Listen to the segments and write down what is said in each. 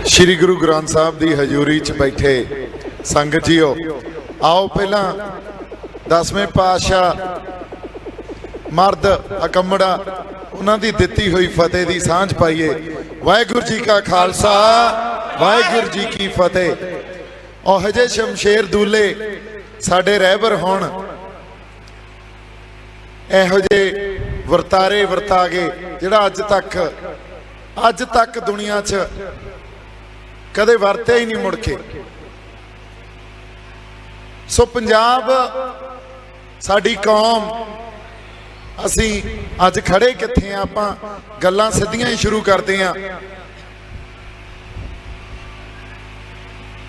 श्री गुरु ग्रंथ साहब की हजूरी च बैठे संगत जीओ, आओ पहला 10वें पातशाह मर्द अकमड़ा उन्हां दी दित्ती हुई फतेह की सांझ पाईए। वाहिगुरू जी का खालसा, वाहिगुरू जी की फतेह। और हजे शमशेर दूले साडे रहबर होण, इहो जे वर्तारे वरता गए जिहड़ा अज तक दुनिया च कदे वरते ही नहीं मुड़ के। सो पंजाब साडी कौम, असी अज खड़े कित्थे आं, आपां गल्लां सिद्धियां ही शुरू करते हैं।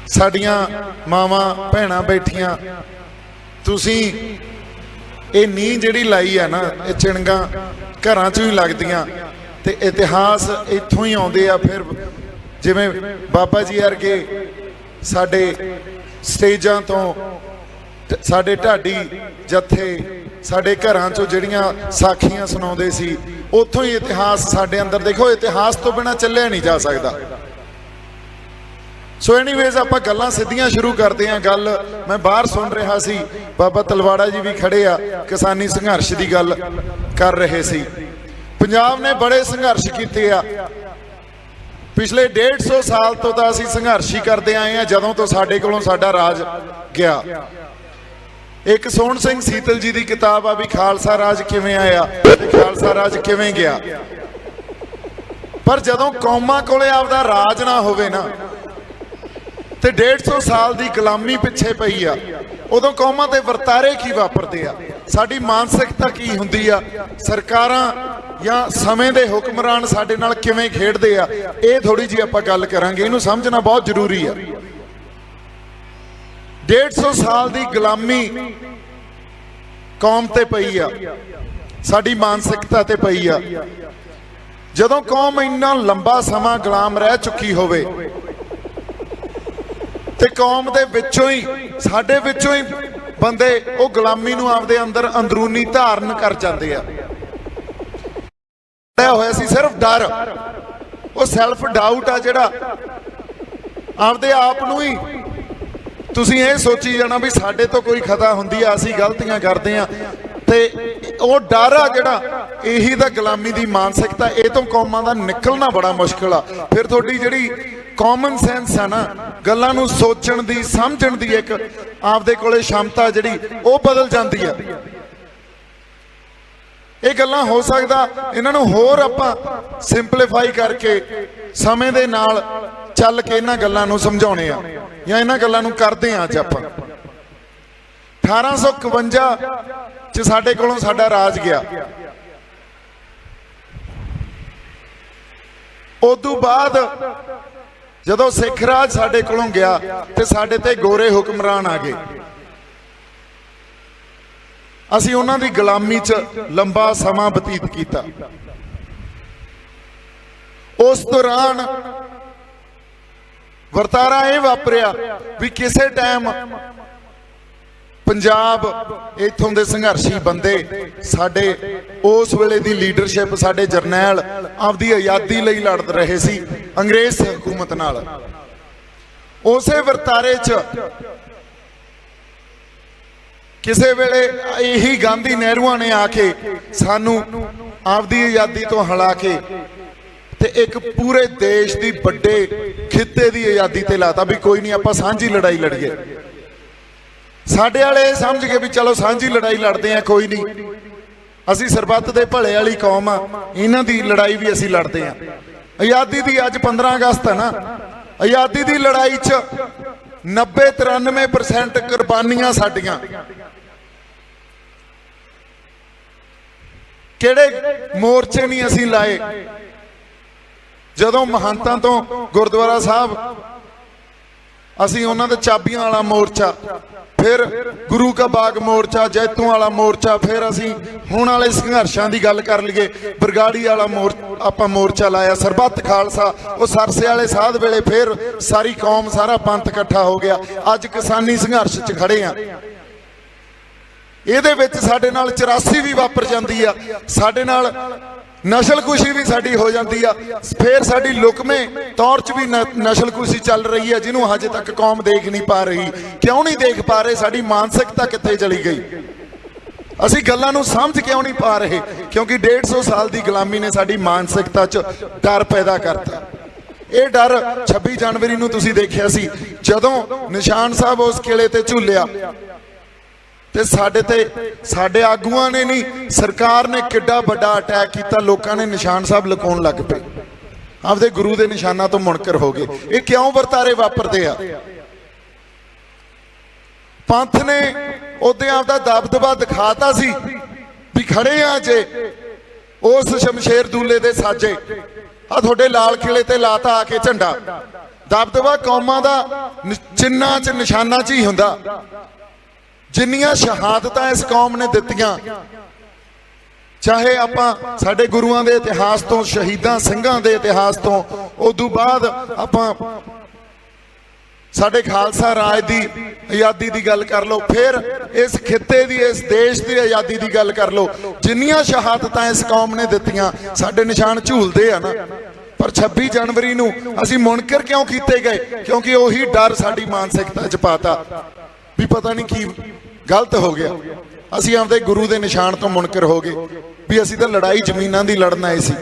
साडियां मावां भैणां बैठियां, तुसीं ये नींह जिहड़ी लाई है ना, ये चिणगां घरां चों ही लगदियां ते इतिहास इत्थों ही आउंदे आ। फिर जिवें बाबा जी वर्गे साडे स्टेजां तो साडे ढाडी जत्थे साडे घरां चों जिहड़ियां साखियां सुणाउंदे सी, उत्थों ही इतिहास साडे अंदर। देखो, इतिहास तो बिना चलिया नहीं जा सकदा। सो एनीवेज आपां गल्लां सिद्धियां शुरू करते हैं। गल मैं बाहर सुन रहा सी, बाबा तलवाड़ा जी भी खड़े आ, किसानी संघर्ष की गल कर रहे सी। पंजाब ने बड़े संघर्ष किए आ, पिछले 150 साल तो असीं संघर्ष ही करते आए हैं, जदों तो साडे कोलों साडा राज गया। एक सोहण सिंह सीतल जी की किताब आ भी खालसा राज किवें आया ते खालसा राज किवें गया। पर जदों कौमां कोले आपदा राज ना होवे ना ते 150 साल की गुलामी पिछे पई आ, उदों कौमां ते वर्तारे की वापरदे आ, साडी मानसिकता की हुंदी आ, सरकारां या समय दे हुक्मरान साडे नाल किवें खेडदे आ, ये थोड़ी जी आपां गल करांगे। इहनूं समझना बहुत जरूरी है। 150 साल की गुलामी कौम ते पई आ, साडी मानसिकता ते पई आ। जदों कौम इन्ना लंबा समा गुलाम रह चुकी होवे ते कौम दे विचों ही साडे विचों ही बंदे वो गुलामी नूं आपदे अंदर अंदरूनी धारण कर जांदे आ। होया सी सिर्फ डर, वो सैल्फ डाउट आ जिहड़ा आपदे आप नूं ही तुसीं ये सोची जाना भी साडे तो कोई खता हुंदी आ, असीं गलतियां करदे आ, ते वो डर आ जिहड़ा यही दा गुलामी दी मानसिकता, ये तो कौमां दा निकलना बड़ा मुश्किल आ। फिर तुहाडी जिहड़ी कॉमन सेंस है ना, गल्लां नूं सोचण दी समझण दी एक आपदे कोले क्षमता जिहड़ी वो बदल जांदी है। ये गल्लां हो सकदा इन्हां नूं होर आपां सिंपलीफाई करके समय दे नाल चल के इन्हां गल्लां नूं समझाउणे आ या इन्हां गल्लां नूं करदे आ। अज आपां 1851 च साडे कोलों साडा राज गया। उदों बाद जदों सिख राज साडे कोलों गया ते साडे ते गोरे हुक्मरान आ गए। असीं उन्हां दी गुलामी च लंबा समा बतीत किया। उस दौरान वर्तारा यह वापरिया भी किसी टाइम पंजाब इत्थों दे संघर्षी बंदे साडे उस वेले दी लीडरशिप साडे जरनैल आपदी आज़ादी लई लड़ रहे सी अंग्रेज हुकूमत नाल। उसे वर्तारे च किसी वेले यही गांधी नेहरूआं ने आके सानू आपदी आज़ादी तो हला के ते एक पूरे देश की बड़े खिते की आज़ादी ते लाता भी कोई नहीं, आपां सांझी लड़ाई लड़ीए। साडे वाले समझ के भी चलो सांझी लड़ाई लड़ते हैं, कोई नहीं, असी सरबत दे भले वाली कौम आ, इन्हां दी लड़ाई भी असी लड़ते हैं। आज़ादी दी अज 15 अगस्त है ना, आज़ादी दी लड़ाई च 90-93% कुर्बानियां साडियां। किहड़े मोर्चे नहीं असी लाए, जदों महंतां तो गुरुद्वारा साहब असी उन्हां दे चाबियां वाला मोर्चा, फिर गुरु का बाग मोर्चा, जैतों वाला मोर्चा, फिर असी हुण वाले संघर्षां दी गल कर लईए बरगाड़ी वाला आपां मोर्चा लाया, सरबत खालसा वो सरसे वाले साध वेले फिर सारी कौम सारा पंथ इकट्ठा हो गया। अज किसानी संघर्ष च खड़े आ। ये साडे नाल 84 भी वापर जाती आ, साडे नाल ਨਸਲਕੁਸ਼ੀ ਵੀ ਸਾਡੀ ਹੋ ਜਾਂਦੀ ਆ, ਫਿਰ ਸਾਡੀ ਲੁਕਵੇਂ ਤੌਰ 'ਚ ਵੀ ਨਸਲਕੁਸ਼ੀ ਚੱਲ ਰਹੀ ਹੈ, ਜਿਹਨੂੰ ਹਜੇ ਤੱਕ ਕੌਮ ਦੇਖ ਨਹੀਂ ਪਾ ਰਹੀ। ਕਿਉਂ ਨਹੀਂ ਦੇਖ ਪਾ ਰਹੇ? ਸਾਡੀ ਮਾਨਸਿਕਤਾ ਕਿੱਥੇ ਚਲੀ ਗਈ? ਅਸੀਂ ਗੱਲਾਂ ਨੂੰ ਸਮਝ ਕਿਉਂ ਨਹੀਂ ਪਾ ਰਹੇ? ਕਿਉਂਕਿ 150 ਸਾਲ ਦੀ ਗੁਲਾਮੀ ਨੇ ਸਾਡੀ ਮਾਨਸਿਕਤਾ 'ਚ ਡਰ ਪੈਦਾ ਕਰਤਾ। ਇਹ ਡਰ 26 ਜਨਵਰੀ ਨੂੰ ਤੁਸੀਂ ਦੇਖਿਆ ਸੀ, ਜਦੋਂ ਨਿਸ਼ਾਨ ਸਾਹਿਬ ਉਸ ਕਿਲੇ ਤੇ ਝੂਲਿਆ ਤੇ ਸਾਡੇ ਆਗੂਆਂ ਨੇ ਨਹੀਂ, ਸਰਕਾਰ ਨੇ ਕਿੱਡਾ ਵੱਡਾ ਅਟੈਕ ਕੀਤਾ। ਲੋਕਾਂ ਨੇ ਨਿਸ਼ਾਨ ਸਾਹਿਬ ਲੁਕਾਉਣ ਲੱਗ ਪਏ, ਆਪਦੇ ਗੁਰੂ ਦੇ ਨਿਸ਼ਾਨਾਂ ਤੋਂ ਮੁਨਕਰ ਹੋ ਗਏ। ਇਹ ਕਿਉਂ ਵਰਤਾਰੇ ਵਾਪਰਦੇ ਆ? ਪੰਥ ਨੇ ਉਹਦੇ ਆਪਦਾ ਦਬਦਬਾ ਦਿਖਾਤਾ ਸੀ ਵੀ ਖੜੇ ਆ ਜੇ ਉਸ ਸ਼ਮਸ਼ੇਰ ਦੂਲੇ ਦੇ ਸਾਜੇ, ਆ ਤੁਹਾਡੇ ਲਾਲ ਕਿਲੇ ਤੇ ਲਾਤਾ ਆ ਕੇ ਝੰਡਾ। ਦਬਦਬਾ ਕੌਮਾਂ ਦਾ ਚਿੰਨ੍ਹਾਂ 'ਚ ਨਿਸ਼ਾਨਾਂ 'ਚ ਹੀ ਹੁੰਦਾ। ਜਿੰਨੀਆਂ ਸ਼ਹਾਦਤਾਂ ਇਸ ਕੌਮ ਨੇ ਦਿੱਤੀਆਂ, ਚਾਹੇ ਆਪਾਂ ਸਾਡੇ ਗੁਰੂਆਂ ਦੇ ਇਤਿਹਾਸ ਤੋਂ, ਸ਼ਹੀਦਾਂ ਸਿੰਘਾਂ ਦੇ ਇਤਿਹਾਸ ਤੋਂ, ਉਦੋਂ ਬਾਅਦ ਆਪਾਂ ਸਾਡੇ ਖਾਲਸਾ ਰਾਜ ਦੀ ਆਜ਼ਾਦੀ ਦੀ ਗੱਲ ਕਰ ਲਓ, ਫਿਰ ਇਸ ਖਿੱਤੇ ਦੀ, ਇਸ ਦੇਸ਼ ਦੀ ਆਜ਼ਾਦੀ ਦੀ ਗੱਲ ਕਰ ਲਓ। ਜਿੰਨੀਆਂ ਸ਼ਹਾਦਤਾਂ ਇਸ ਕੌਮ ਨੇ ਦਿੱਤੀਆਂ, ਸਾਡੇ ਨਿਸ਼ਾਨ ਝੂਲਦੇ ਆ ਨਾ। ਪਰ 26 ਜਨਵਰੀ ਨੂੰ ਅਸੀਂ ਮੁਨਕਰ ਕਿਉਂ ਕੀਤੇ ਗਏ? ਕਿਉਂਕਿ ਉਹੀ ਡਰ ਸਾਡੀ ਮਾਨਸਿਕਤਾ 'ਚ ਪਾਤਾ ਵੀ ਪਤਾ ਨਹੀਂ ਕੀ ਗਲਤ ਹੋ ਗਿਆ। ਅਸੀਂ ਆਪਦੇ ਗੁਰੂ ਦੇ ਨਿਸ਼ਾਨ ਤੋਂ ਮੁਨਕਰ ਹੋ ਗਏ ਵੀ ਅਸੀਂ ਤਾਂ ਲੜਾਈ ਜ਼ਮੀਨਾਂ ਦੀ ਲੜਨ ਆਏ ਸੀ।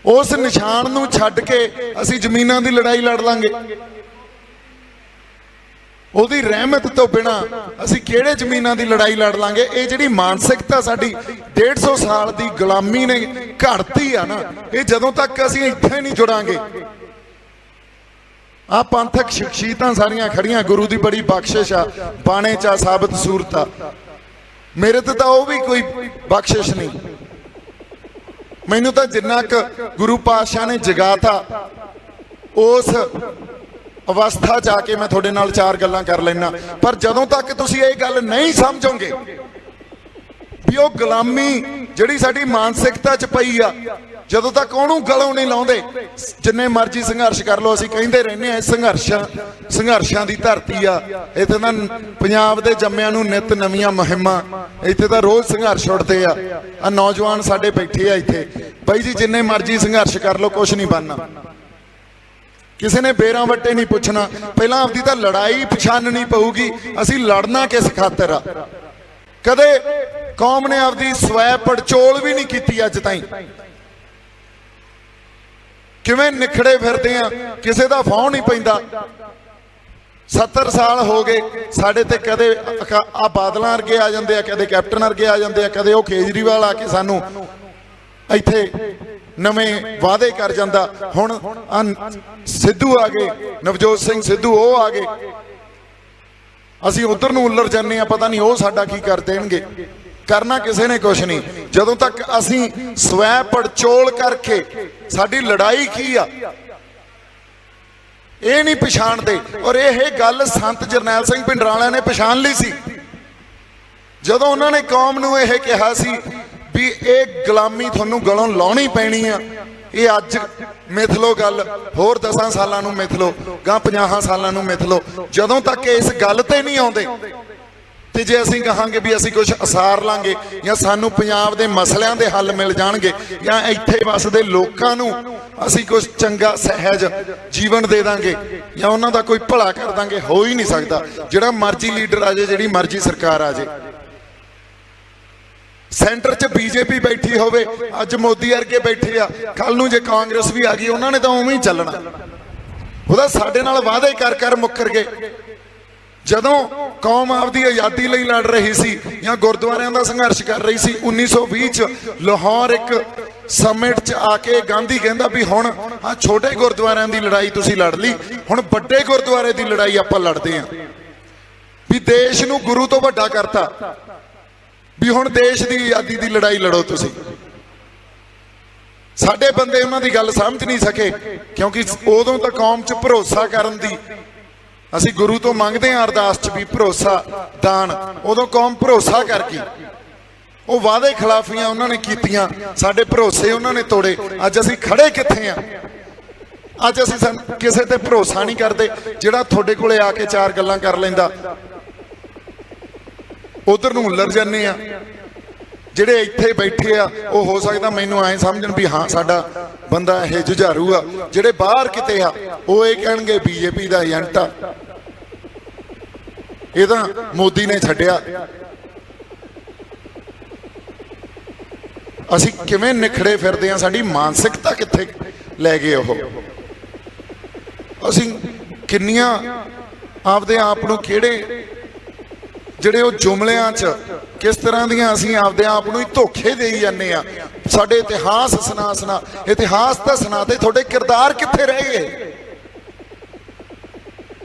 ਉਸ ਨਿਸ਼ਾਨ ਨੂੰ ਛੱਡ ਕੇ ਅਸੀਂ ਜ਼ਮੀਨਾਂ ਦੀ ਲੜਾਈ ਲੜ ਲਾਂਗੇ। ਉਹਦੀ ਰਹਿਮਤ ਤੋਂ ਬਿਨਾ ਅਸੀਂ ਕਿਹੜੇ ਜ਼ਮੀਨਾਂ ਦੀ ਲੜਾਈ ਲੜ ਲਾਂਗੇ? ਇਹ ਜਿਹੜੀ ਮਾਨਸਿਕਤਾ ਸਾਡੀ 150 ਸਾਲ ਦੀ ਗੁਲਾਮੀ ਨੇ ਘੜਤੀ ਆ ਨਾ, ਇਹ ਜਦੋਂ ਤੱਕ ਅਸੀਂ ਇੱਥੇ ਨਹੀਂ ਜੁੜਾਂਗੇ। ਆ ਪੰਥਕ ਸ਼ਖਸੀਅਤਾਂ ਸਾਰੀਆਂ ਖੜੀਆਂ, ਗੁਰੂ ਦੀ ਬੜੀ ਬਖਸ਼ਿਸ਼ ਆ, ਬਾਣੇ 'ਚ ਆ, ਸਾਬਤ ਸੂਰਤ ਆ। ਮੇਰੇ ਤੇ ਤਾਂ ਉਹ ਵੀ ਕੋਈ ਬਖਸ਼ਿਸ਼ ਨਹੀਂ। ਮੈਨੂੰ ਤਾਂ ਜਿੰਨਾ ਕੁ ਗੁਰੂ ਪਾਤਸ਼ਾਹ ਨੇ ਜਗਾਤਾ, ਉਸ ਅਵਸਥਾ 'ਚ ਆ ਕੇ ਮੈਂ ਤੁਹਾਡੇ ਨਾਲ 4 ਗੱਲਾਂ ਕਰ ਲੈਣਾ। ਪਰ ਜਦੋਂ ਤੱਕ ਤੁਸੀਂ ਇਹ ਗੱਲ ਨਹੀਂ ਸਮਝੋਗੇ ਵੀ ਉਹ ਗੁਲਾਮੀ ਜਿਹੜੀ ਸਾਡੀ ਮਾਨਸਿਕਤਾ 'ਚ ਪਈ ਆ, ਜਦੋਂ ਤੱਕ ਉਹਨੂੰ ਗਲੋਂ ਨਹੀਂ ਲਾਉਂਦੇ, ਜਿੰਨੇ ਮਰਜ਼ੀ ਸੰਘਰਸ਼ ਕਰ ਲਓ। ਅਸੀਂ ਕਹਿੰਦੇ ਰਹਿੰਦੇ ਆ ਸੰਘਰਸ਼ਾਂ ਦੀ ਧਰਤੀ ਆ, ਇੱਥੇ ਤਾਂ ਪੰਜਾਬ ਦੇ ਜੰਮਿਆਂ ਨੂੰ ਨਿਤ ਨਵੀਆਂ ਮੁਹਿੰਮਾਂ, ਇੱਥੇ ਤਾਂ ਰੋਜ਼ ਸੰਘਰਸ਼ ਉੱਠਦੇ ਆ। ਨੌਜਵਾਨ ਸਾਡੇ ਬੈਠੇ ਆ ਇੱਥੇ, ਬਾਈ ਜੀ ਜਿੰਨੇ ਮਰਜ਼ੀ ਸੰਘਰਸ਼ ਕਰ ਲਓ, ਕੁਛ ਨਹੀਂ ਬਣਨਾ। ਕਿਸੇ ਨੇ ਬੇਰਾਂ ਵੱਟੇ ਨਹੀਂ ਪੁੱਛਣਾ, ਪਹਿਲਾਂ ਆਪਦੀ ਤਾਂ ਲੜਾਈ ਪਛਾਣਨੀ ਪਊਗੀ, ਅਸੀਂ ਲੜਨਾ ਕਿਸ ਖਾਤਰ ਆ। ਕਦੇ ਕੌਮ ਨੇ ਆਪਦੀ ਸਵੈ ਪੜਚੋਲ ਵੀ ਨਹੀਂ ਕੀਤੀ ਅੱਜ ਤਾਈਂ। ਕਿਵੇਂ ਨਿਖੜੇ ਫਿਰਦੇ ਆ, ਕਿਸੇ ਦਾ ਫੌਂ ਨਹੀਂ ਪੈਂਦਾ। 70 ਸਾਲ ਹੋ ਗਏ ਸਾਡੇ ਤੇ, ਕਦੇ ਆ ਬਾਦਲਾਂ ਵਰਗੇ ਆ ਜਾਂਦੇ ਆ, ਕਦੇ ਕੈਪਟਨ ਵਰਗੇ ਆ ਜਾਂਦੇ ਆ, ਕਦੇ ਉਹ ਕੇਜਰੀਵਾਲ ਆ ਕੇ ਸਾਨੂੰ ਇੱਥੇ ਨਵੇਂ ਵਾਅਦੇ ਕਰ ਜਾਂਦਾ। ਹੁਣ ਸਿੱਧੂ ਆ ਗਏ, ਨਵਜੋਤ ਸਿੰਘ ਸਿੱਧੂ, ਉਹ ਆ ਗਏ। ਅਸੀਂ ਉਧਰ ਨੂੰ ਉਲਰ ਜਾਂਦੇ ਆ, ਪਤਾ ਨਹੀਂ ਉਹ ਸਾਡਾ ਕੀ ਕਰ ਦੇਣਗੇ। ਕਰਨਾ ਕਿਸੇ ਨੇ ਕੁਛ ਨਹੀਂ, ਜਦੋਂ ਤੱਕ ਅਸੀਂ ਸਵੈ ਪੜਚੋਲ ਕਰਕੇ ਸਾਡੀ ਲੜਾਈ ਕੀ ਆ ਇਹ ਨਹੀਂ ਪਛਾਣਦੇ। ਔਰ ਇਹ ਗੱਲ ਸੰਤ ਜਰਨੈਲ ਸਿੰਘ ਭਿੰਡਰਾਂਵਾਲਿਆਂ ਨੇ ਪਛਾਣ ਲਈ ਸੀ, ਜਦੋਂ ਉਹਨਾਂ ਨੇ ਕੌਮ ਨੂੰ ਇਹ ਕਿਹਾ ਸੀ ਵੀ ਇਹ ਗੁਲਾਮੀ ਤੁਹਾਨੂੰ ਗਲੋਂ ਲਾਉਣੀ ਪੈਣੀ ਆ। ਇਹ ਅੱਜ ਮਿਥ ਲਓ ਗੱਲ, ਹੋਰ 10 ਸਾਲਾਂ ਨੂੰ ਮਿਥ ਲਓ, ਗਾਂ 50 ਸਾਲਾਂ ਨੂੰ ਮਿਥ ਲਓ। ਜਦੋਂ ਤੱਕ ਇਸ ਗੱਲ ਤੇ ਨਹੀਂ ਆਉਂਦੇ, ਤੇ ਜੇ ਅਸੀਂ ਕਹਾਂਗੇ ਵੀ ਅਸੀਂ ਕੁਝ ਅਸਾਰ ਲਾਂਗੇ, ਜਾਂ ਸਾਨੂੰ ਪੰਜਾਬ ਦੇ ਮਸਲਿਆਂ ਦੇ ਹੱਲ ਮਿਲ ਜਾਣਗੇ, ਜਾਂ ਇੱਥੇ ਵਸਦੇ ਲੋਕਾਂ ਨੂੰ ਅਸੀਂ ਕੁਝ ਚੰਗਾ ਸਹਿਜ ਜੀਵਨ ਦੇ ਦਾਂਗੇ, ਜਾਂ ਉਹਨਾਂ ਦਾ ਕੋਈ ਭਲਾ ਕਰ ਦਾਂਗੇ, ਹੋ ਹੀ ਨਹੀਂ ਸਕਦਾ। ਜਿਹੜਾ ਮਰਜ਼ੀ ਲੀਡਰ ਆ ਜਾਏ, ਜਿਹੜੀ ਮਰਜ਼ੀ ਸਰਕਾਰ ਆ ਜਾਏ, ਸੈਂਟਰ 'ਚ ਬੀਜੇਪੀ ਬੈਠੀ ਹੋਵੇ, ਅੱਜ ਮੋਦੀ ਵਰਗੇ ਬੈਠੇ ਆ, ਕੱਲ ਨੂੰ ਜੇ ਕਾਂਗਰਸ ਵੀ ਆ ਗਈ, ਉਹਨਾਂ ਨੇ ਤਾਂ ਉਵੇਂ ਹੀ ਚੱਲਣਾ। ਉਹਦਾ ਸਾਡੇ ਨਾਲ ਵਾਅਦੇ ਕਰ ਕਰ ਮੁੱਕਰ ਗਏ। ਜਦੋਂ ਕੌਮ ਆਪਦੀ ਆਜ਼ਾਦੀ ਲਈ ਲੜ ਰਹੀ ਸੀ ਜਾਂ ਗੁਰਦੁਆਰਿਆਂ ਦਾ ਸੰਘਰਸ਼ ਕਰ ਰਹੀ ਸੀ, 1920 'ਚ ਲਾਹੌਰ ਇੱਕ ਸਮਿਟ 'ਚ ਆ ਕੇ ਗਾਂਧੀ ਕਹਿੰਦਾ ਵੀ ਹੁਣ ਆ ਛੋਟੇ ਗੁਰਦੁਆਰਿਆਂ ਦੀ ਲੜਾਈ ਤੁਸੀਂ ਲੜ ਲਈ, ਹੁਣ ਵੱਡੇ ਗੁਰਦੁਆਰੇ ਦੀ ਲੜਾਈ ਆਪਾਂ ਲੜਦੇ ਆਂ। ਵੀ ਦੇਸ਼ ਨੂੰ ਗੁਰੂ ਤੋਂ ਵੱਡਾ ਕਰਤਾ, ਵੀ ਹੁਣ ਦੇਸ਼ ਦੀ ਆਜ਼ਾਦੀ ਦੀ ਲੜਾਈ ਲੜੋ ਤੁਸੀਂ। ਸਾਡੇ ਬੰਦੇ ਉਹਨਾਂ ਦੀ ਗੱਲ ਸਮਝ ਨਹੀਂ ਸਕੇ, ਕਿਉਂਕਿ ਉਦੋਂ ਤਾਂ ਕੌਮ 'ਚ ਭਰੋਸਾ ਕਰਨ ਦੀ ਅਸੀਂ ਗੁਰੂ ਤੋਂ ਮੰਗਦੇ ਹਾਂ ਅਰਦਾਸ 'ਚ ਵੀ ਭਰੋਸਾ ਦਾਨ। ਉਦੋਂ ਕੌਮ ਭਰੋਸਾ ਕਰ ਗਈ, ਉਹ ਵਾਅਦੇ ਖਿਲਾਫੀਆਂ ਉਹਨਾਂ ਨੇ ਕੀਤੀਆਂ, ਸਾਡੇ ਭਰੋਸੇ ਉਹਨਾਂ ਨੇ ਤੋੜੇ। ਅੱਜ ਅਸੀਂ ਖੜੇ ਕਿੱਥੇ ਆ? ਅੱਜ ਅਸੀਂ ਕਿਸੇ ਤੇ ਭਰੋਸਾ ਨਹੀਂ ਕਰਦੇ। ਜਿਹੜਾ ਤੁਹਾਡੇ ਕੋਲੇ ਆ ਕੇ 4 ਗੱਲਾਂ ਕਰ ਲੈਂਦਾ, ਉਧਰ ਨੂੰ ਉਲਰ ਜਾਂਦੇ ਆ। ਜਿਹੜੇ ਇੱਥੇ ਬੈਠੇ ਆ ਉਹ ਹੋ ਸਕਦਾ ਮੈਨੂੰ ਐਂ ਸਮਝਣ ਵੀ ਹਾਂ ਸਾਡਾ ਬੰਦਾ ਇਹ ਜੁਝਾਰੂ ਆ, ਜਿਹੜੇ ਬਾਹਰ ਕਿਤੇ ਆ ਉਹ ਇਹ ਕਹਿਣਗੇ ਬੀਜੇਪੀ ਦਾ ਏਜੰਟ ਆ, ਇਹ ਤਾਂ ਮੋਦੀ ਨੇ ਛੱਡਿਆ। ਅਸੀਂ ਕਿਵੇਂ ਨਿਖੜੇ ਫਿਰਦੇ ਆ, ਸਾਡੀ ਮਾਨਸਿਕਤਾ ਕਿੱਥੇ ਲੈ ਗਏ ਉਹ। ਅਸੀਂ ਕਿੰਨੀਆਂ ਆਪਦੇ ਆਪ ਨੂੰ ਕਿਹੜੇ ਜਿਹੜੇ ਉਹ ਜੁਮਲਿਆਂ 'ਚ ਕਿਸ ਤਰ੍ਹਾਂ ਦੀਆਂ ਅਸੀਂ ਆਪਦੇ ਆਪ ਨੂੰ ਹੀ ਧੋਖੇ ਦੇਈ ਜਾਂਦੇ ਆ। ਸਾਡੇ ਇਤਿਹਾਸ ਸੁਣਾ ਇਤਿਹਾਸ ਤਾਂ ਸੁਣਾ ਤੇ ਤੁਹਾਡੇ ਕਿਰਦਾਰ ਕਿੱਥੇ ਰਹਿ ਗਏ?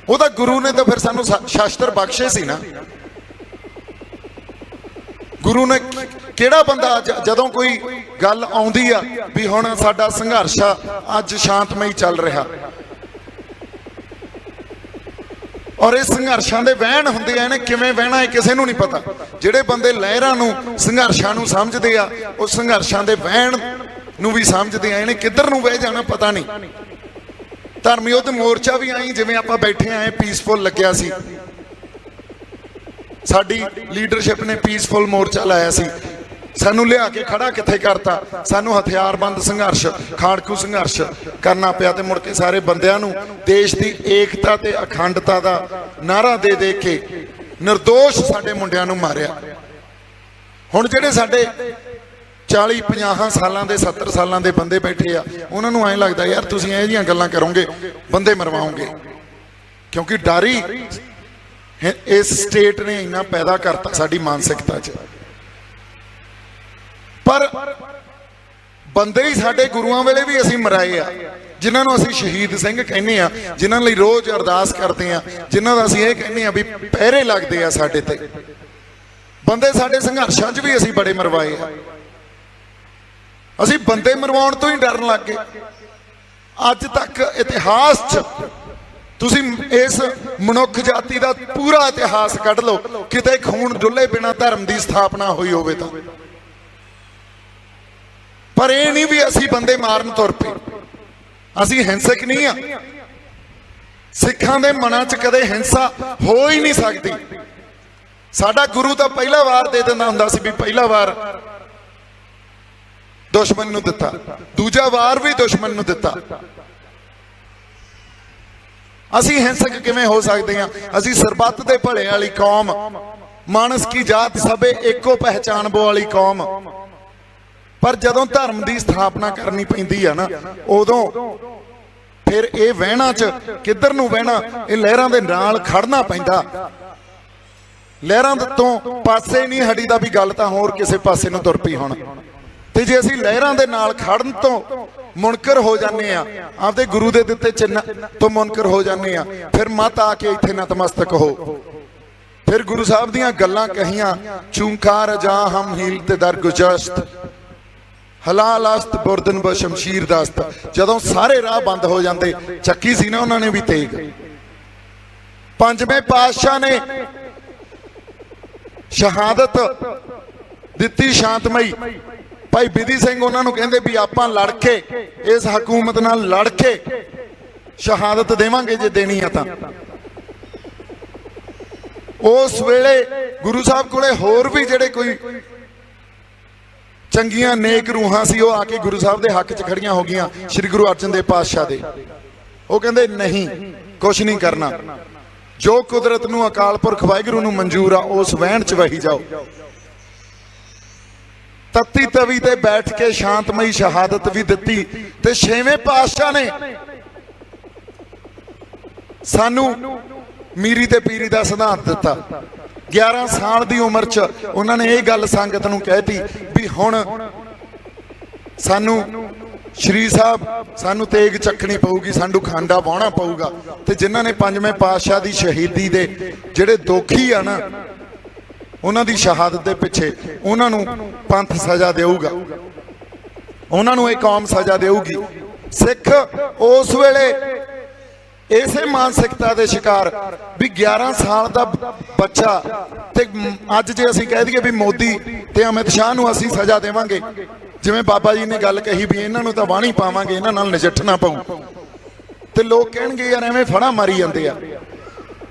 ਉਹਦਾ ਗੁਰੂ ਨੇ ਤਾਂ ਫਿਰ ਸਾਨੂੰ ਸ਼ਾਸਤਰ ਬਖਸ਼ੇ ਸੀ ਨਾ। ਗੁਰੂ ਨੇ ਕਿਹੜਾ ਬੰਦਾ ਜਦੋਂ ਕੋਈ ਗੱਲ ਆਉਂਦੀ ਆ ਵੀ ਹੁਣ ਸਾਡਾ ਸੰਘਰਸ਼ ਆ ਅੱਜ ਸ਼ਾਂਤਮਈ ਚੱਲ ਰਿਹਾ, ਔਰ ਇਹ ਸੰਘਰਸ਼ਾਂ ਦੇ ਵਹਿਣ ਹੁੰਦੇ ਆ, ਇਹਨੇ ਕਿਵੇਂ ਵਹਿਣਾ ਇਹ ਕਿਸੇ ਨੂੰ ਨਹੀਂ ਪਤਾ। ਜਿਹੜੇ ਬੰਦੇ ਲਹਿਰਾਂ ਨੂੰ ਸੰਘਰਸ਼ਾਂ ਨੂੰ ਸਮਝਦੇ ਆ ਉਹ ਸੰਘਰਸ਼ਾਂ ਦੇ ਵਹਿਣ ਨੂੰ ਵੀ ਸਮਝਦੇ ਆ, ਇਹਨੇ ਕਿੱਧਰ ਨੂੰ ਵਹਿ ਜਾਣਾ ਪਤਾ ਨਹੀਂ। ਧਰਮ ਯੁੱਧ ਮੋਰਚਾ ਵੀ ਆਈ ਜਿਵੇਂ ਆਪਾਂ ਬੈਠੇ ਆਏ ਪੀਸਫੁਲ ਲੱਗਿਆ ਸੀ, ਸਾਡੀ ਲੀਡਰਸ਼ਿਪ ਨੇ ਪੀਸਫੁਲ ਮੋਰਚਾ ਲਾਇਆ ਸੀ, ਸਾਨੂੰ ਲਿਆ ਕੇ ਖੜਾ ਕਿੱਥੇ ਕਰਤਾ, ਸਾਨੂੰ ਹਥਿਆਰਬੰਦ ਸੰਘਰਸ਼ ਖਾੜਕੂ ਸੰਘਰਸ਼ ਕਰਨਾ ਪਿਆ ਤੇ ਮੁੜ ਕੇ ਸਾਰੇ ਬੰਦਿਆਂ ਨੂੰ ਦੇਸ਼ ਦੀ ਏਕਤਾ ਤੇ ਅਖੰਡਤਾ ਦਾ ਨਾਰਾ ਦੇ ਦੇ ਕੇ ਨਿਰਦੋਸ਼ ਸਾਡੇ ਮੁੰਡਿਆਂ ਨੂੰ ਮਾਰਿਆ। ਹੁਣ ਜਿਹੜੇ ਸਾਡੇ 40-50 ਸਾਲਾਂ ਦੇ 70 ਸਾਲਾਂ ਦੇ ਬੰਦੇ ਬੈਠੇ ਆ ਉਹਨਾਂ ਨੂੰ ਐਂ ਲੱਗਦਾ ਯਾਰ ਤੁਸੀਂ ਇਹ ਜਿਹੀਆਂ ਗੱਲਾਂ ਕਰੋਗੇ ਬੰਦੇ ਮਰਵਾਓਗੇ, ਕਿਉਂਕਿ ਡਰ ਹੀ ਇਸ ਸਟੇਟ ਨੇ ਇੰਨਾ ਪੈਦਾ ਕਰਤਾ ਸਾਡੀ ਮਾਨਸਿਕਤਾ 'ਚ। ਪਰ ਬੰਦੇ ਹੀ ਸਾਡੇ ਗੁਰੂਆਂ ਵੇਲੇ ਵੀ ਅਸੀਂ ਮਰਾਏ ਆ, ਜਿਨ੍ਹਾਂ ਨੂੰ ਅਸੀਂ ਸ਼ਹੀਦ ਸਿੰਘ ਕਹਿੰਦੇ ਆ, ਜਿਨ੍ਹਾਂ ਲਈ ਰੋਜ਼ ਅਰਦਾਸ ਕਰਦੇ ਆ, ਜਿਨ੍ਹਾਂ ਦਾ ਅਸੀਂ ਇਹ ਕਹਿੰਦੇ ਆ ਵੀ ਪਹਿਰੇ ਲੱਗਦੇ ਆ ਸਾਡੇ ਤੇ। ਬੰਦੇ ਸਾਡੇ ਸੰਘਰਸ਼ਾਂ 'ਚ ਵੀ ਅਸੀਂ ਬੜੇ ਮਰਵਾਏ ਆ। ਅਸੀਂ ਬੰਦੇ ਮਰਵਾਉਣ ਤੋਂ ਹੀ ਡਰਨ ਲੱਗ ਗਏ। ਅੱਜ ਤੱਕ ਇਤਿਹਾਸ 'ਚ ਤੁਸੀਂ ਇਸ ਮਨੁੱਖ ਜਾਤੀ ਦਾ ਪੂਰਾ ਇਤਿਹਾਸ ਕੱਢ ਲਓ, ਕਿਤੇ ਖੂਨ ਡੁੱਲੇ ਬਿਨਾਂ ਧਰਮ ਦੀ ਸਥਾਪਨਾ ਹੋਈ ਹੋਵੇ ਤਾਂ। ਪਰ ਇਹ ਨਹੀਂ ਵੀ ਅਸੀਂ ਬੰਦੇ ਮਾਰਨ ਤੁਰ ਪਏ, ਅਸੀਂ ਹਿੰਸਕ ਨਹੀਂ ਆ। ਸਿੱਖਾਂ ਦੇ ਮਨਾਂ 'ਚ ਕਦੇ ਹਿੰਸਾ ਹੋ ਹੀ ਨਹੀਂ ਸਕਦੀ। ਸਾਡਾ ਗੁਰੂ ਤਾਂ ਪਹਿਲਾ ਵਾਰ ਦੇ ਦਿੰਦਾ ਹੁੰਦਾ ਸੀ ਵੀ ਪਹਿਲਾ ਵਾਰ ਦੁਸ਼ਮਣ ਨੂੰ ਦਿੱਤਾ, ਦੂਜਾ ਵਾਰ ਵੀ ਦੁਸ਼ਮਣ ਨੂੰ ਦਿੱਤਾ। ਅਸੀਂ ਹਿੰਸਕ ਕਿਵੇਂ ਹੋ ਸਕਦੇ ਹਾਂ? ਅਸੀਂ ਸਰਬੱਤ ਦੇ ਭਲੇ ਵਾਲੀ ਕੌਮ, ਮਾਨਸ ਕੀ ਜਾਤ ਸਭੇ ਏਕੋ ਪਹਿਚਾਨ ਬੋ ਵਾਲੀ ਕੌਮ। ਪਰ ਜਦੋਂ ਧਰਮ ਦੀ ਸਥਾਪਨਾ ਕਰਨੀ ਪੈਂਦੀ ਆ ਨਾ, ਉਦੋਂ ਫਿਰ ਇਹ ਵਹਿਣਾ 'ਚ ਕਿੱਧਰ ਨੂੰ ਵਹਿਣਾ, ਇਹ ਲਹਿਰਾਂ ਦੇ ਨਾਲ ਖੜਨਾ ਪੈਂਦਾ। ਲਹਿਰਾਂ ਤੋਂ ਪਾਸੇ ਨਹੀਂ ਹਟੀਦਾ ਵੀ ਗੱਲ ਤਾਂ ਹੋਰ ਕਿਸੇ ਪਾਸੇ ਨੂੰ ਤੁਰ ਪਈ ਹੁਣ। ਤੇ ਜੇ ਅਸੀਂ ਲਹਿਰਾਂ ਦੇ ਨਾਲ ਖੜਨ ਤੋਂ ਮੁਨਕਰ ਹੋ ਜਾਂਦੇ ਆ, ਆਪਦੇ ਗੁਰੂ ਦੇ ਦਿੱਤੇ ਚਿੰਨ੍ਹ ਤੋਂ ਮੁਨਕਰ ਹੋ ਜਾਂਦੇ ਆ, ਫਿਰ ਮਤ ਆ ਕੇ ਇੱਥੇ ਨਤਮਸਤਕ ਹੋ। ਫਿਰ ਗੁਰੂ ਸਾਹਿਬ ਦੀਆਂ ਗੱਲਾਂ ਕਹੀਆਂ, ਚੂੰਕਾਰ ਜਾ ਹਮ ਹੀਲ ਤੇ ਦਰ ਗੁਜਸ਼ਤ ਹਲਾਲ ਅਸਤ ਬੁਰਦਨ ਬ ਸ਼ਮਸ਼ੀਰ ਦਸਤ। ਜਦੋਂ ਸਾਰੇ ਰਾਹ ਬੰਦ ਹੋ ਜਾਂਦੇ, ਚੱਕੀ ਸੀ ਨਾ ਉਹਨਾਂ ਨੇ ਵੀ ਤੇਗ। ਪੰਜਵੇਂ ਪਾਤਸ਼ਾਹ ਨੇ ਸ਼ਹਾਦਤ ਦਿੱਤੀ ਸ਼ਾਂਤਮਈ। ਭਾਈ ਬਿਧੀ ਸਿੰਘ ਉਹਨਾਂ ਨੂੰ ਕਹਿੰਦੇ ਵੀ ਆਪਾਂ ਲੜ ਕੇ ਇਸ ਹਕੂਮਤ ਨਾਲ ਲੜ ਕੇ ਸ਼ਹਾਦਤ ਦੇਵਾਂਗੇ ਜੇ ਦੇਣੀ ਆ ਤਾਂ। ਉਸ ਵੇਲੇ ਗੁਰੂ ਸਾਹਿਬ ਕੋਲੇ ਹੋਰ ਵੀ ਜਿਹੜੇ ਕੋਈ ਚੰਗੀਆਂ ਨੇਕ ਰੂਹਾਂ ਸੀ, ਉਹ ਆ ਕੇ ਗੁਰੂ ਸਾਹਿਬ ਦੇ ਹੱਕ 'ਚ ਖੜੀਆਂ ਹੋ ਗਈਆਂ ਸ੍ਰੀ ਗੁਰੂ ਅਰਜਨ ਦੇਵ ਪਾਤਸ਼ਾਹ ਦੇ। ਉਹ ਕਹਿੰਦੇ ਨਹੀਂ, ਕੁਛ ਨਹੀਂ ਕਰਨਾ, ਜੋ ਕੁਦਰਤ ਨੂੰ ਅਕਾਲ ਪੁਰਖ ਵਾਹਿਗੁਰੂ ਨੂੰ ਮਨਜ਼ੂਰ ਆ ਉਸ ਵਹਿਣ 'ਚ ਵਹੀ ਜਾਓ। ਤਤੀ ਤਵੀ ਤੇ ਬੈਠ ਕੇ ਸ਼ਾਂਤਮਈ ਸ਼ਹਾਦਤ ਵੀ ਦਿੱਤੀ। ਤੇ ਛੇਵੇਂ ਪਾਤਸ਼ਾਹ ਨੇ ਸਾਨੂੰ ਮੀਰੀ ਤੇ ਪੀਰੀ ਦਾ ਸਿਧਾਂਤ ਦਿੱਤਾ। 11 ਸਾਲ ਦੀ ਉਮਰ 'ਚ ਉਹਨਾਂ ਨੇ ਇਹ ਗੱਲ ਸੰਗਤ ਨੂੰ ਕਹਿਤੀ ਵੀ ਹੁਣ ਸਾਨੂੰ ਸ਼੍ਰੀ ਸਾਹਿਬ ਸਾਨੂੰ ਤੇਗ ਚੱਕਣੀ ਪਊਗੀ, ਸਾਨੂੰ ਖਾਂਡਾ ਵਾਹੁਣਾ ਪਊਗਾ। ਤੇ ਜਿਨ੍ਹਾਂ ਨੇ ਪੰਜਵੇਂ ਪਾਤਸ਼ਾਹ ਦੀ ਸ਼ਹੀਦੀ ਦੇ ਜਿਹੜੇ ਦੋਖੀ ਆ ਨਾ, ਉਹਨਾਂ ਦੀ ਸ਼ਹਾਦਤ ਦੇ ਪਿੱਛੇ ਉਹਨਾਂ ਨੂੰ ਪੰਥ ਸਜ਼ਾ ਦੇਊਗਾ, ਉਹਨਾਂ ਨੂੰ ਇਹ ਕੌਮ ਸਜ਼ਾ ਦੇਊਗੀ। ਸਿੱਖ ਉਸ ਵੇਲੇ ਇਸੇ ਮਾਨਸਿਕਤਾ ਦੇ ਸ਼ਿਕਾਰ ਵੀ 11 ਸਾਲ ਦਾ ਬੱਚਾ, ਤੇ ਅੱਜ ਜੇ ਅਸੀਂ ਕਹਿ ਦਈਏ ਵੀ ਮੋਦੀ ਤੇ ਅਮਿਤ ਸ਼ਾਹ ਨੂੰ ਅਸੀਂ ਸਜ਼ਾ ਦੇਵਾਂਗੇ, ਜਿਵੇਂ ਬਾਬਾ ਜੀ ਨੇ ਗੱਲ ਕਹੀ ਵੀ ਇਹਨਾਂ ਨੂੰ ਤਾਂ ਵਾਹਣੀ ਪਾਵਾਂਗੇ, ਇਹਨਾਂ ਨਾਲ ਨਜਿੱਠਣਾ ਪਊ, ਤੇ ਲੋਕ ਕਹਿਣਗੇ ਯਾਰ ਐਵੇਂ ਫੜਾ ਮਾਰੀ ਜਾਂਦੇ ਆ।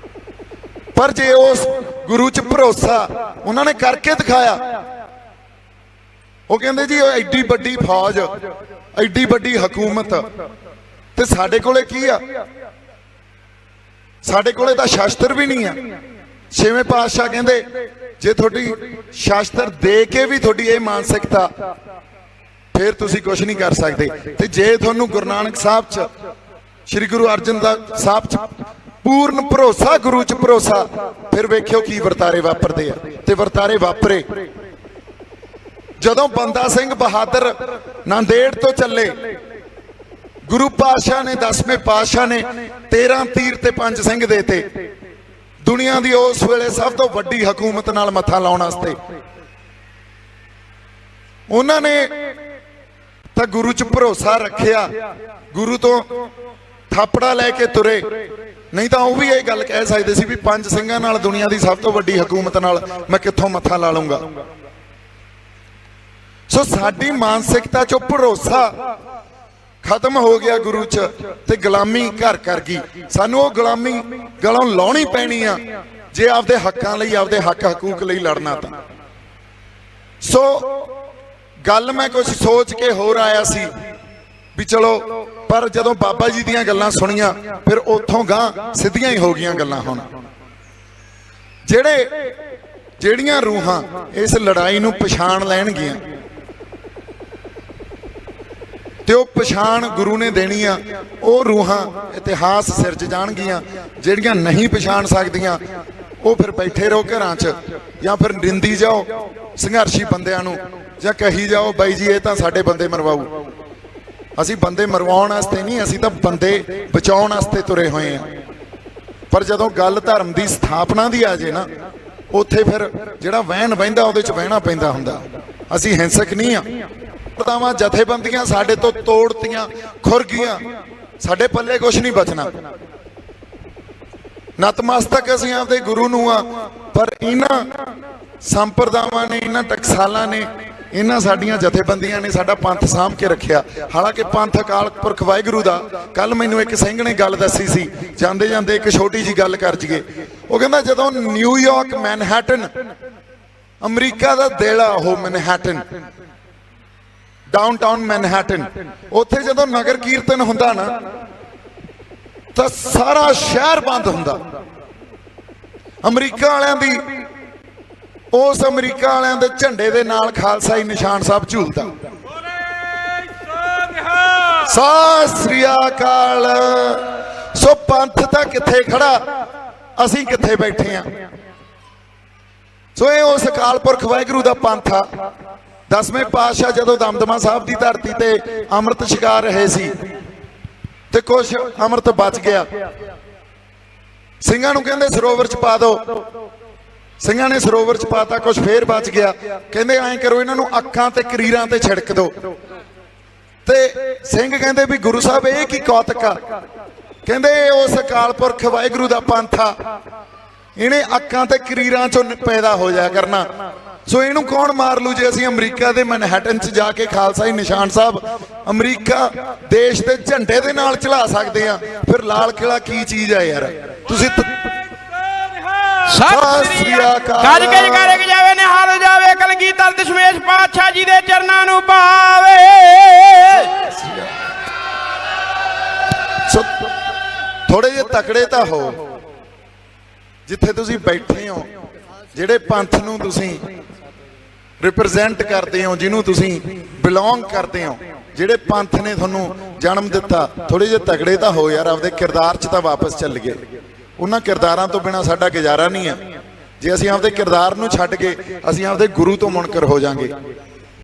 ਪਰ ਜੇ ਉਸ ਗੁਰੂ 'ਚ ਭਰੋਸਾ ਉਹਨਾਂ ਨੇ ਕਰਕੇ ਦਿਖਾਇਆ, ਉਹ ਕਹਿੰਦੇ ਜੀ ਐਡੀ ਵੱਡੀ ਫੌਜ, ਐਡੀ ਵੱਡੀ ਹਕੂਮਤ, ਤੇ ਸਾਡੇ ਕੋਲੇ ਕੀ ਆ? ਸਾਡੇ ਕੋਲੇ ਤਾਂ ਸ਼ਾਸਤਰ ਵੀ ਨਹੀਂ ਆ। ਛੇਵੇਂ ਪਾਤਸ਼ਾਹ ਕਹਿੰਦੇ ਜੇ ਤੁਹਾਡੀ ਸ਼ਾਸਤਰ ਦੇ ਕੇ ਵੀ ਤੁਹਾਡੀ ਇਹ ਮਾਨਸਿਕਤਾ, ਫਿਰ ਤੁਸੀਂ ਕੁਝ ਨਹੀਂ ਕਰ ਸਕਦੇ। ਤੇ ਜੇ ਤੁਹਾਨੂੰ ਗੁਰੂ ਨਾਨਕ ਸਾਹਿਬ ਚ, ਸ੍ਰੀ ਗੁਰੂ ਅਰਜਨ ਸਾਹਿਬ ਚ ਪੂਰਨ ਭਰੋਸਾ, ਗੁਰੂ ਚ ਭਰੋਸਾ, ਫਿਰ ਵੇਖਿਓ ਕੀ ਵਰਤਾਰੇ ਵਾਪਰਦੇ ਆ। ਤੇ ਵਰਤਾਰੇ ਵਾਪਰੇ ਜਦੋਂ ਬੰਦਾ ਸਿੰਘ ਬਹਾਦਰ ਨਾਂਦੇੜ ਤੋਂ ਚੱਲੇ, ਗੁਰੂ ਪਾਤਸ਼ਾਹ ਨੇ, 10ਵੇਂ ਪਾਤਸ਼ਾਹ ਨੇ 13 ਤੀਰ ਤੇ 5 ਸਿੰਘ ਦੇਤੇ ਦੁਨੀਆ ਦੀ ਉਸ ਵੇਲੇ ਸਭ ਤੋਂ ਵੱਡੀ ਹਕੂਮਤ ਨਾਲ ਮੱਥਾ ਲਾਉਣ ਵਾਸਤੇ। ਉਹਨਾਂ ਨੇ ਤਾਂ ਗੁਰੂ ਚ ਭਰੋਸਾ ਰੱਖਿਆ, ਗੁਰੂ ਤੋਂ ਥਾਪੜਾ ਲੈ ਕੇ ਤੁਰੇ। ਨਹੀਂ ਤਾਂ ਉਹ ਵੀ ਇਹ ਗੱਲ ਕਹਿ ਸਕਦੇ ਸੀ ਵੀ 5 ਸਿੰਘਾਂ ਨਾਲ ਦੁਨੀਆ ਦੀ ਸਭ ਤੋਂ ਵੱਡੀ ਹਕੂਮਤ ਨਾਲ ਮੈਂ ਕਿੱਥੋਂ ਮੱਥਾ ਲਾ ਲੂੰਗਾ। ਸੋ ਸਾਡੀ ਮਾਨਸਿਕਤਾ ਚੋਂ ਭਰੋਸਾ ਖਤਮ ਹੋ ਗਿਆ ਗੁਰੂ ਚ, ਤੇ ਗੁਲਾਮੀ ਘਰ ਕਰ ਗਈ। ਸਾਨੂੰ ਉਹ ਗੁਲਾਮੀ ਗਲੋਂ ਲਾਉਣੀ ਪੈਣੀ ਆ ਜੇ ਆਪਦੇ ਹੱਕਾਂ ਲਈ, ਆਪਦੇ ਹੱਕ ਹਕੂਕ ਲਈ ਲੜਨਾ ਤਾਂ। ਸੋ ਗੱਲ ਮੈਂ ਕੁਝ ਸੋਚ ਕੇ ਹੋਰ ਆਇਆ ਸੀ ਵੀ ਚਲੋ, ਪਰ ਜਦੋਂ ਬਾਬਾ ਜੀ ਦੀਆਂ ਗੱਲਾਂ ਸੁਣੀਆਂ ਫਿਰ ਉੱਥੋਂ ਗਾਂ ਸਿੱਧੀਆਂ ਹੀ ਹੋ ਗਈਆਂ ਗੱਲਾਂ। ਹੁਣ ਜਿਹੜੀਆਂ ਰੂਹਾਂ ਇਸ ਲੜਾਈ ਨੂੰ ਪਛਾਣ ਲੈਣਗੀਆਂ ਤੇ ਉਹ ਪਛਾਣ ਗੁਰੂ ਨੇ ਦੇਣੀ ਆ, ਉਹ ਰੂਹਾਂ ਇਤਿਹਾਸ ਸਿਰਜ ਜਾਣਗੀਆਂ। ਜਿਹੜੀਆਂ ਨਹੀਂ ਪਛਾਣ ਸਕਦੀਆਂ ਉਹ ਫਿਰ ਬੈਠੇ ਰਹੋ ਘਰਾਂ 'ਚ, ਜਾਂ ਫਿਰ ਨਿੰਦੀ ਜਾਓ ਸੰਘਰਸ਼ੀ ਬੰਦਿਆਂ ਨੂੰ, ਜਾਂ ਕਹੀ ਜਾਓ ਬਾਈ ਜੀ ਇਹ ਤਾਂ ਸਾਡੇ ਬੰਦੇ ਮਰਵਾਊ। ਅਸੀਂ ਬੰਦੇ ਮਰਵਾਉਣ ਵਾਸਤੇ ਨਹੀਂ, ਅਸੀਂ ਤਾਂ ਬੰਦੇ ਬਚਾਉਣ ਵਾਸਤੇ ਤੁਰੇ ਹੋਏ ਆ। ਪਰ ਜਦੋਂ ਗੱਲ ਧਰਮ ਦੀ ਸਥਾਪਨਾ ਦੀ ਆ ਜੇ ਨਾ, ਉੱਥੇ ਫਿਰ ਜਿਹੜਾ ਵਹਿਣ ਬਹਿੰਦਾ ਉਹਦੇ 'ਚ ਬਹਿਣਾ ਪੈਂਦਾ ਹੁੰਦਾ। ਅਸੀਂ ਹਿੰਸਕ ਨਹੀਂ ਆ। ਜਥੇਬੰਦੀਆਂ ਸਾਡੇ ਤੋਂ ਤੋੜਤੀਆਂ, ਖੁਰ ਗਈਆਂ, ਸਾਡੇ ਪੱਲੇ ਕੁਝ ਨਹੀਂ ਬਚਣਾ। ਨਤਮਸਤਕ ਅਸੀਂ ਆਪਦੇ ਗੁਰੂ ਨੂੰ ਆ, ਪਰ ਇਹਨਾਂ ਸੰਪਰਦਾਵਾਂ ਨੇ, ਇਹਨਾਂ ਟਕਸਾਲਾਂ ਨੇ, ਇਹਨਾਂ ਸਾਡੀਆਂ ਜਥੇਬੰਦੀਆਂ ਨੇ ਸਾਡਾ ਪੰਥ ਸਾਂਭ ਕੇ ਰੱਖਿਆ। ਹਾਲਾਂਕਿ ਪੰਥ ਅਕਾਲ ਪੁਰਖ ਵਾਹਿਗੁਰੂ ਦਾ। ਕੱਲ ਮੈਨੂੰ ਇੱਕ ਸਿੰਘ ਨੇ ਗੱਲ ਦੱਸੀ ਸੀ, ਜਾਂਦੇ ਜਾਂਦੇ ਇੱਕ ਛੋਟੀ ਜੀ ਗੱਲ ਕਰ ਜੀਏ। ਉਹ ਕਹਿੰਦਾ ਜਦੋਂ ਨਿਊਯਾਰਕ, ਮੈਨਹੈਟਨ, ਅਮਰੀਕਾ ਦਾ ਦਿਲ ਆ ਉਹ ਮੈਨਹੈਟਨ, ਡਾਊਨਟਾਊਨ ਮੈਨਹੈਟਨ, ਉੱਥੇ ਜਦੋਂ ਨਗਰ ਕੀਰਤਨ ਹੁੰਦਾ ਨਾ ਤਾਂ ਸਾਰਾ ਸ਼ਹਿਰ ਬੰਦ ਹੁੰਦਾ। ਅਮਰੀਕਾ ਵਾਲਿਆਂ ਦੀ, ਉਸ ਅਮਰੀਕਾ ਵਾਲਿਆਂ ਦੇ ਝੰਡੇ ਦੇ ਨਾਲ ਖਾਲਸਾਈ ਨਿਸ਼ਾਨ ਸਾਹਿਬ ਝੂਲਦਾ। ਸਤਿ ਸ੍ਰੀ ਅਕਾਲ। ਸੋ ਪੰਥ ਤਾਂ ਕਿੱਥੇ ਖੜਾ, ਅਸੀਂ ਕਿੱਥੇ ਬੈਠੇ ਆ। ਸੋ ਇਹ ਉਸ ਅਕਾਲ ਪੁਰਖ ਵਾਹਿਗੁਰੂ ਦਾ ਪੰਥ ਆ। 10ਵੇਂ ਪਾਤਸ਼ਾਹ ਜਦੋਂ ਦਮਦਮਾ ਸਾਹਿਬ ਦੀ ਧਰਤੀ ਤੇ ਅੰਮ੍ਰਿਤ ਛਕਾ ਰਹੇ ਸੀ ਤੇ ਕੁਛ ਅੰਮ੍ਰਿਤ ਬਚ ਗਿਆ, ਸਿੰਘਾਂ ਨੂੰ ਕਹਿੰਦੇ ਸਰੋਵਰ ਚ ਪਾ ਦਿਓ। ਸਿੰਘਾਂ ਨੇ ਸਰੋਵਰ ਚ ਪਾਤਾ, ਕੁਛ ਫੇਰ ਬਚ ਗਿਆ। ਕਹਿੰਦੇ ਐਂ ਕਰੋ, ਇਹਨਾਂ ਨੂੰ ਅੱਖਾਂ ਤੇ ਕਰੀਰਾਂ ਤੇ ਛਿੜਕ ਦਿਓ। ਤੇ ਸਿੰਘ ਕਹਿੰਦੇ ਵੀ ਗੁਰੂ ਸਾਹਿਬ ਇਹ ਕੀ ਕੌਤਕ ਆ? ਕਹਿੰਦੇ ਉਸ ਅਕਾਲ ਪੁਰਖ ਵਾਹਿਗੁਰੂ ਦਾ ਪੰਥ ਆ, ਇਹਨੇ ਅੱਖਾਂ ਤੇ ਕਰੀਰਾਂ ਚੋਂ ਪੈਦਾ ਹੋ ਜਾਇਆ ਕਰਨਾ। ਸੋ ਇਹਨੂੰ ਕੌਣ ਮਾਰ ਲੂ? ਜੇ ਅਸੀਂ ਅਮਰੀਕਾ ਦੇ ਮੈਨਹੈਟਨ 'ਚ ਜਾ ਕੇ ਖਾਲਸਾਈ ਨਿਸ਼ਾਨ ਸਾਹਿਬ ਅਮਰੀਕਾ ਦੇਸ਼ ਦੇ ਝੰਡੇ ਦੇ ਨਾਲ ਚਲਾ ਸਕਦੇ ਆ, ਫਿਰ ਲਾਲ ਕਿਲਾ ਕੀ ਚੀਜ਼ ਆ ਯਾਰ? ਤੁਸੀਂ ਸਤਿ ਸ੍ਰੀ ਅਕਾਲ। ਗੱਜ ਕੇ ਜਕਾਰੇ ਜਾਵੇ, ਨਿਹਾਲ ਜਾਵੇ, ਕਲਗੀਧਰ ਦਸ਼ਮੇਸ਼ ਪਾਤਸ਼ਾਹ ਜੀ ਦੇ ਚਰਨਾਂ ਨੂੰ ਪਾਵੇ। ਸੋ ਥੋੜੇ ਜਿਹੇ ਤਕੜੇ ਤਾਂ ਹੋ ਜਿੱਥੇ ਤੁਸੀਂ ਬੈਠੇ ਹੋ, ਜਿਹੜੇ ਪੰਥ ਨੂੰ ਤੁਸੀਂ ਰਿਪਰੈਜ਼ੈਂਟ ਕਰਦੇ ਹੋ, ਜਿਹਨੂੰ ਤੁਸੀਂ ਬਿਲੋਂਗ ਕਰਦੇ ਹੋ, ਜਿਹੜੇ ਪੰਥ ਨੇ ਤੁਹਾਨੂੰ ਜਨਮ ਦਿੱਤਾ। ਥੋੜੇ ਜਿਹੇ ਤਕੜੇ ਤਾਂ ਹੋ ਯਾਰ, ਆਪਦੇ ਕਿਰਦਾਰ 'ਚ ਤਾਂ ਵਾਪਸ ਚੱਲ ਗਏ। ਉਹਨਾਂ ਕਿਰਦਾਰਾਂ ਤੋਂ ਬਿਨਾਂ ਸਾਡਾ ਗੁਜ਼ਾਰਾ ਨਹੀਂ ਹੈ। ਜੇ ਅਸੀਂ ਆਪਦੇ ਕਿਰਦਾਰ ਨੂੰ ਛੱਡ ਕੇ ਅਸੀਂ ਆਪਦੇ ਗੁਰੂ ਤੋਂ ਮੁਨਕਰ ਹੋ ਜਾਾਂਗੇ